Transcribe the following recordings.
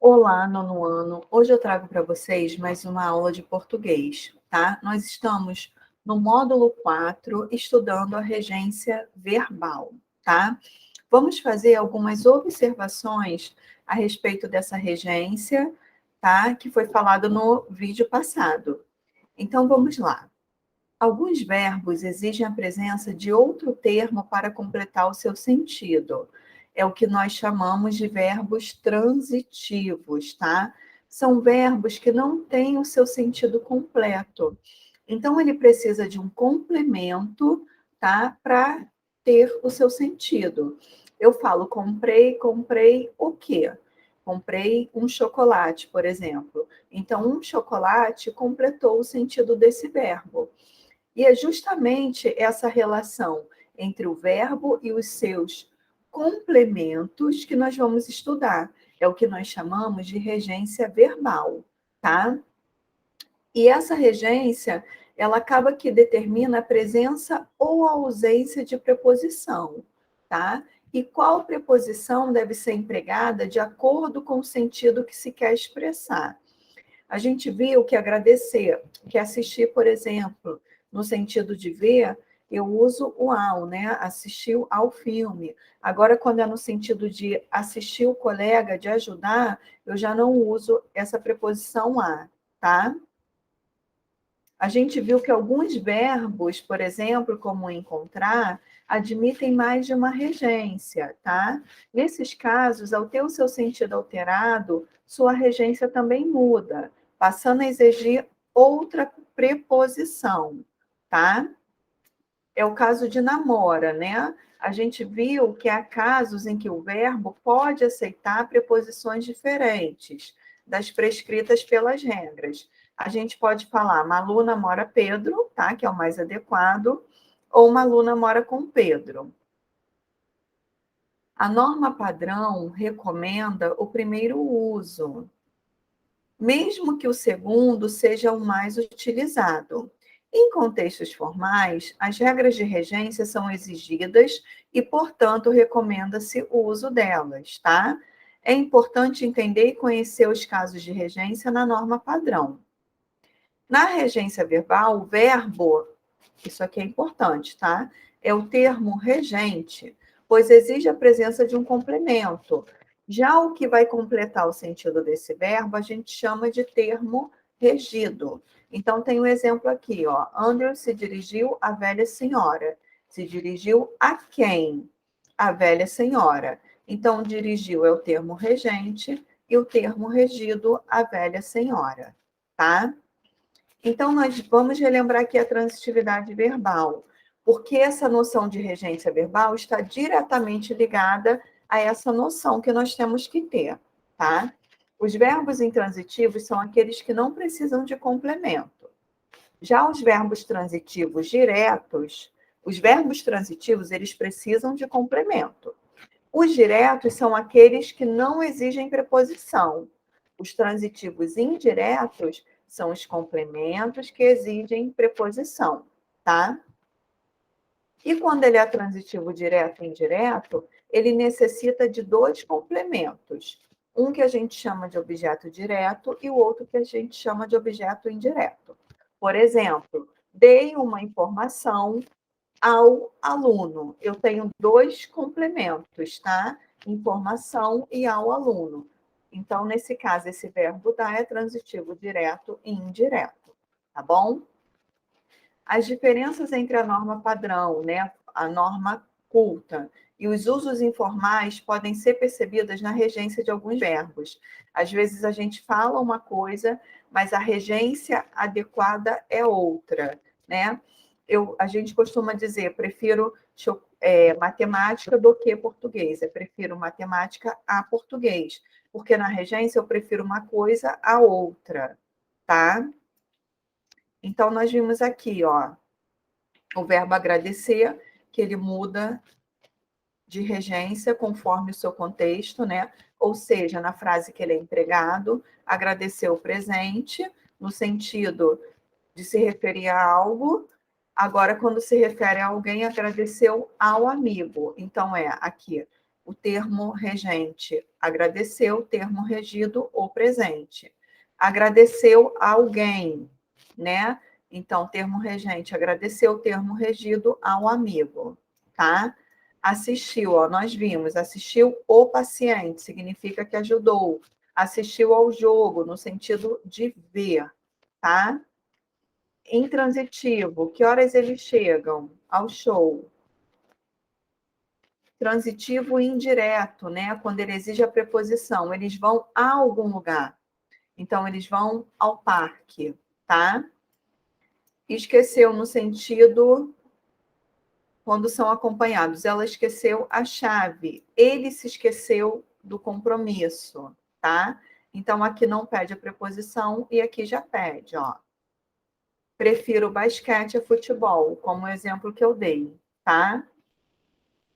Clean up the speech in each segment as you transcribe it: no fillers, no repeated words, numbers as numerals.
Olá, nono ano. Hoje eu trago para vocês mais uma aula de português, tá? Nós estamos no módulo 4, estudando a regência verbal, tá? Vamos fazer algumas observações a respeito dessa regência, tá? Que foi falado no vídeo passado. Então, vamos lá. Alguns verbos exigem a presença de outro termo para completar o seu sentido. É o que nós chamamos de verbos transitivos, tá? São verbos que não têm o seu sentido completo. Então, ele precisa de um complemento, tá? Para ter o seu sentido. Eu falo comprei, comprei o quê? Comprei um chocolate, por exemplo. Então, um chocolate completou o sentido desse verbo. E é justamente essa relação entre o verbo e os seus complementos que nós vamos estudar. É o que nós chamamos de regência verbal, tá? E essa regência, ela acaba que determina a presença ou a ausência de preposição, tá? E qual preposição deve ser empregada de acordo com o sentido que se quer expressar. A gente viu que agradecer, que assistir, por exemplo, no sentido de ver, eu uso o ao, né? Assistiu ao filme. Agora, quando é no sentido de assistir o colega, de ajudar, eu já não uso essa preposição a, tá? A gente viu que alguns verbos, por exemplo, como encontrar, admitem mais de uma regência, tá? Nesses casos, ao ter o seu sentido alterado, sua regência também muda, passando a exigir outra preposição, tá? É o caso de namora, né? A gente viu que há casos em que o verbo pode aceitar preposições diferentes das prescritas pelas regras. A gente pode falar Malu namora Pedro, tá? Que é o mais adequado, ou Malu namora com Pedro. A norma padrão recomenda o primeiro uso, mesmo que o segundo seja o mais utilizado. Em contextos formais, as regras de regência são exigidas e, portanto, recomenda-se o uso delas, tá? É importante entender e conhecer os casos de regência na norma padrão. Na regência verbal, o verbo, isso aqui é importante, tá? É o termo regente, pois exige a presença de um complemento. Já o que vai completar o sentido desse verbo, a gente chama de termo regido. Então, tem um exemplo aqui, ó. Andrew se dirigiu à velha senhora. Se dirigiu a quem? A velha senhora. Então, dirigiu é o termo regente e o termo regido, a velha senhora, tá? Então, nós vamos relembrar aqui a transitividade verbal, porque essa noção de regência verbal está diretamente ligada a essa noção que nós temos que ter, tá? Os verbos intransitivos são aqueles que não precisam de complemento. Já os verbos transitivos diretos, os verbos transitivos, eles precisam de complemento. Os diretos são aqueles que não exigem preposição. Os transitivos indiretos são os complementos que exigem preposição, tá? E quando ele é transitivo direto e indireto, ele necessita de dois complementos. Um que a gente chama de objeto direto e o outro que a gente chama de objeto indireto. Por exemplo, dei uma informação ao aluno. Eu tenho dois complementos, tá? Informação e ao aluno. Então, nesse caso, esse verbo dar é transitivo direto e indireto, tá bom? As diferenças entre a norma padrão, né, a norma culta e os usos informais podem ser percebidas na regência de alguns verbos. Às vezes a gente fala uma coisa, mas a regência adequada é outra, né? A gente costuma dizer, prefiro matemática do que português. Eu prefiro matemática a português, porque na regência eu prefiro uma coisa a outra, tá? Então, nós vimos aqui, ó, o verbo agradecer, que ele muda de regência conforme o seu contexto, né? Ou seja, na frase que ele é empregado, agradecer o presente, no sentido de se referir a algo. Agora, quando se refere a alguém, agradeceu ao amigo. Então, aqui o termo regente, agradeceu, termo regido, o presente. Agradeceu a alguém, né? Então, termo regente, agradeceu, termo regido ao amigo, tá? Assistiu, ó, nós vimos, assistiu o paciente, significa que ajudou. Assistiu ao jogo, no sentido de ver, tá? Intransitivo, que horas eles chegam ao show? Transitivo indireto, né? Quando ele exige a preposição, eles vão a algum lugar. Então, eles vão ao parque, tá? Esqueceu no sentido quando são acompanhados. Ela esqueceu a chave. Ele se esqueceu do compromisso, tá? Então, aqui não pede a preposição e aqui já pede, ó. Prefiro basquete a futebol, como o exemplo que eu dei, tá?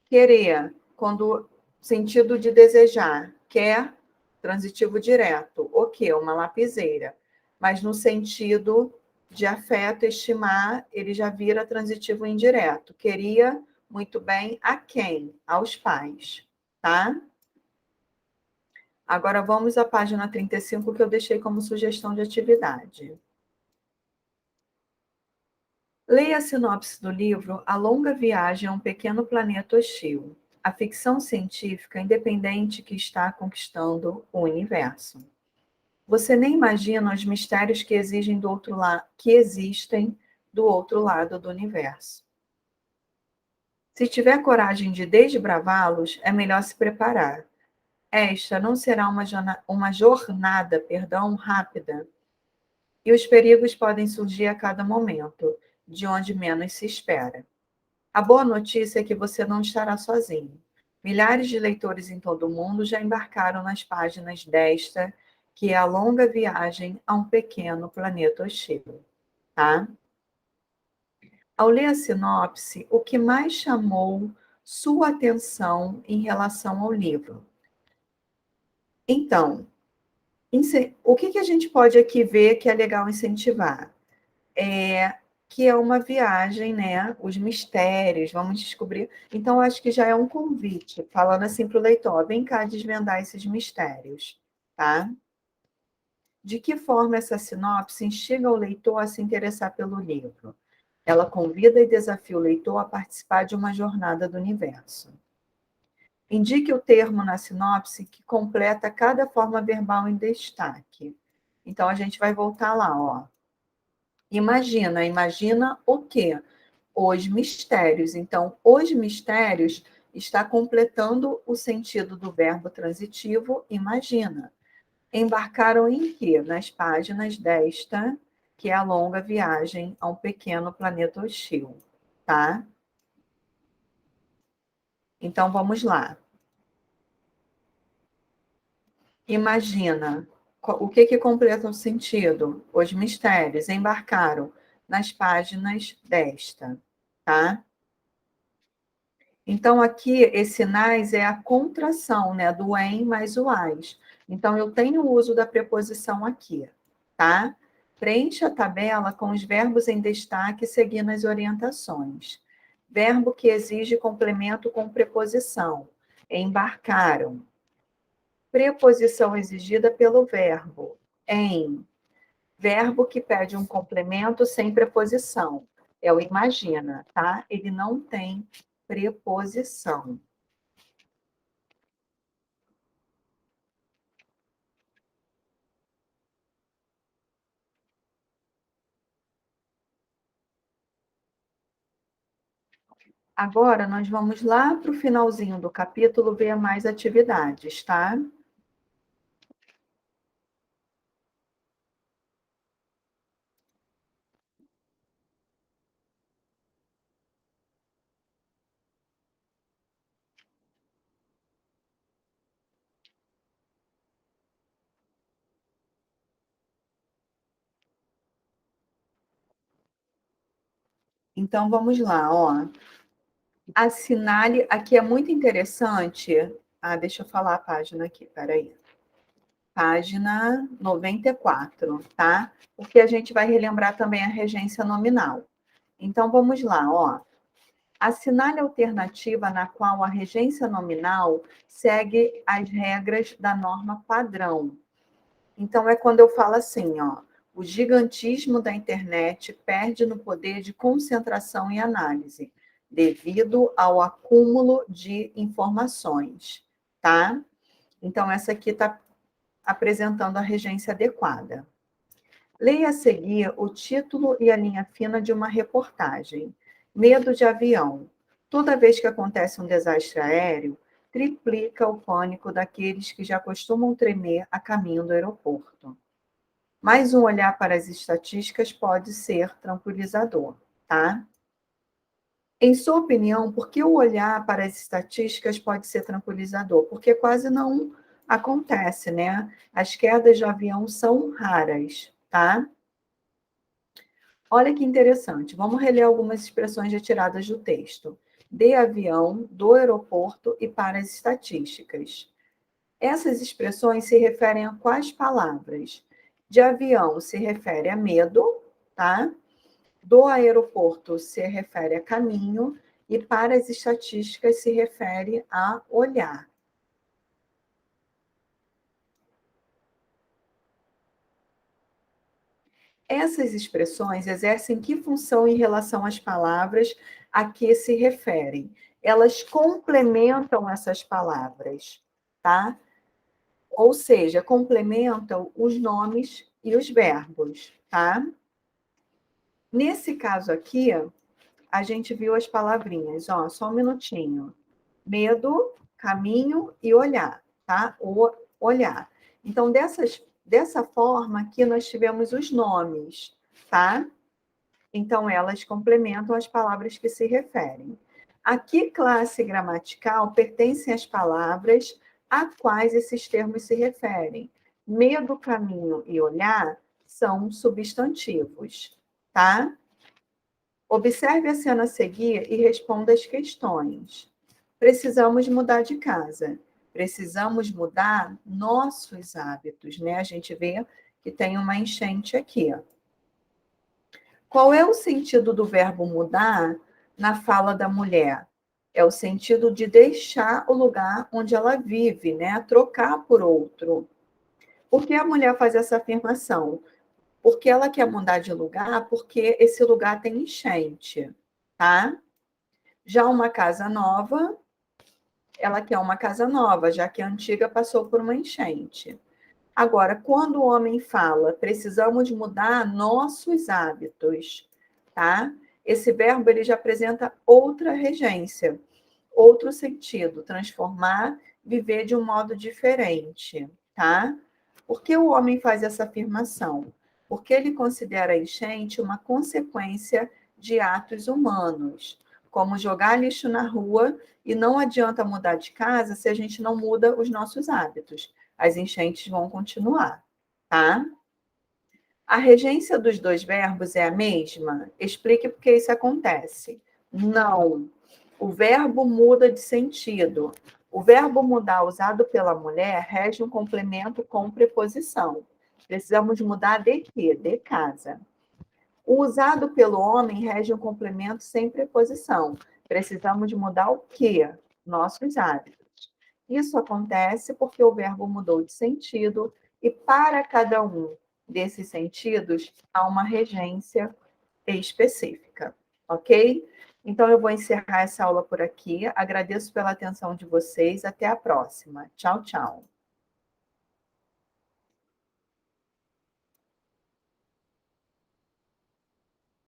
Querer, quando sentido de desejar, quer, transitivo direto, o quê? Uma lapiseira. Mas no sentido de afeto, estimar, ele já vira transitivo indireto. Queria muito bem a quem? Aos pais, tá? Agora vamos à página 35, que eu deixei como sugestão de atividade. Leia a sinopse do livro A Longa Viagem a um Pequeno Planeta Hostil, a ficção científica independente que está conquistando o universo. Você nem imagina os mistérios que exigem que existem do outro lado do universo. Se tiver coragem de desbravá-los, é melhor se preparar. Esta não será uma jornada, rápida, e os perigos podem surgir a cada momento, de onde menos se espera. A boa notícia é que você não estará sozinho. Milhares de leitores em todo o mundo já embarcaram nas páginas desta, que é a longa viagem a um pequeno planeta hostil, tá? Ao ler a sinopse, o que mais chamou sua atenção em relação ao livro? Então, o que a gente pode aqui ver que é legal incentivar? Que é uma viagem, né? Os mistérios, vamos descobrir. Então, acho que já é um convite, falando assim para o leitor: vem cá desvendar esses mistérios, tá? De que forma essa sinopse instiga o leitor a se interessar pelo livro? Ela convida e desafia o leitor a participar de uma jornada do universo. Indique o termo na sinopse que completa cada forma verbal em destaque. Então, a gente vai voltar lá, ó. Imagina o quê? Os mistérios. Então, os mistérios está completando o sentido do verbo transitivo imagina. Embarcaram em quê? Nas páginas desta, que é a longa viagem a um pequeno planeta hostil, tá? Então, vamos lá. Imagina. O que completa o sentido? Os mistérios embarcaram nas páginas desta, tá? Então, aqui, esse sinais é a contração, né, do em mais o as. Então, eu tenho o uso da preposição aqui, tá? Preencha a tabela com os verbos em destaque seguindo as orientações. Verbo que exige complemento com preposição. Embarcaram. Preposição exigida pelo verbo. Em. Verbo que pede um complemento sem preposição. É o imagina, tá? Ele não tem preposição. Agora, nós vamos lá para o finalzinho do capítulo ver mais atividades, tá? Então, vamos lá, ó. Assinale, aqui é muito interessante. Deixa eu falar a página aqui, peraí. Página 94, tá? Porque a gente vai relembrar também a regência nominal. Então, vamos lá, ó. Assinale a alternativa na qual a regência nominal segue as regras da norma padrão. Então, é quando eu falo assim, ó, o gigantismo da internet perde no poder de concentração e análise, devido ao acúmulo de informações, tá? Então, essa aqui está apresentando a regência adequada. Leia a seguir o título e a linha fina de uma reportagem. Medo de avião. Toda vez que acontece um desastre aéreo, triplica o pânico daqueles que já costumam tremer a caminho do aeroporto. Mais um olhar para as estatísticas pode ser tranquilizador, tá? Em sua opinião, por que o olhar para as estatísticas pode ser tranquilizador? Porque quase não acontece, né? As quedas de avião são raras, tá? Olha que interessante. Vamos reler algumas expressões retiradas do texto. De avião, do aeroporto e para as estatísticas. Essas expressões se referem a quais palavras? De avião se refere a medo, tá? Do aeroporto se refere a caminho e para as estatísticas se refere a olhar. Essas expressões exercem que função em relação às palavras a que se referem? Elas complementam essas palavras, tá? Ou seja, complementam os nomes e os verbos, tá? Nesse caso aqui, a gente viu as palavrinhas, ó, só um minutinho. Medo, caminho e olhar, tá? O olhar. Então, dessa forma aqui, nós tivemos os nomes, tá? Então, elas complementam as palavras que se referem. A que classe gramatical pertencem as palavras a quais esses termos se referem? Medo, caminho e olhar são substantivos, tá? Observe a cena a seguir e responda as questões. Precisamos mudar de casa. Precisamos mudar nossos hábitos, né? A gente vê que tem uma enchente aqui, ó. Qual é o sentido do verbo mudar na fala da mulher? É o sentido de deixar o lugar onde ela vive, né? Trocar por outro. Por que a mulher faz essa afirmação? Porque ela quer mudar de lugar, porque esse lugar tem enchente, tá? Já uma casa nova, ela quer uma casa nova, já que a antiga passou por uma enchente. Agora, quando o homem fala, precisamos mudar nossos hábitos, tá? Esse verbo ele já apresenta outra regência, outro sentido, transformar, viver de um modo diferente, tá? Por que o homem faz essa afirmação? Porque ele considera a enchente uma consequência de atos humanos, como jogar lixo na rua, e não adianta mudar de casa se a gente não muda os nossos hábitos. As enchentes vão continuar, tá? A regência dos dois verbos é a mesma? Explique por que isso acontece. Não. O verbo muda de sentido. O verbo mudar usado pela mulher rege um complemento com preposição. Precisamos mudar de quê? De casa. O usado pelo homem rege um complemento sem preposição. Precisamos mudar o quê? Nossos hábitos. Isso acontece porque o verbo mudou de sentido e para cada um desses sentidos há uma regência específica, ok? Então, eu vou encerrar essa aula por aqui. Agradeço pela atenção de vocês. Até a próxima. Tchau, tchau.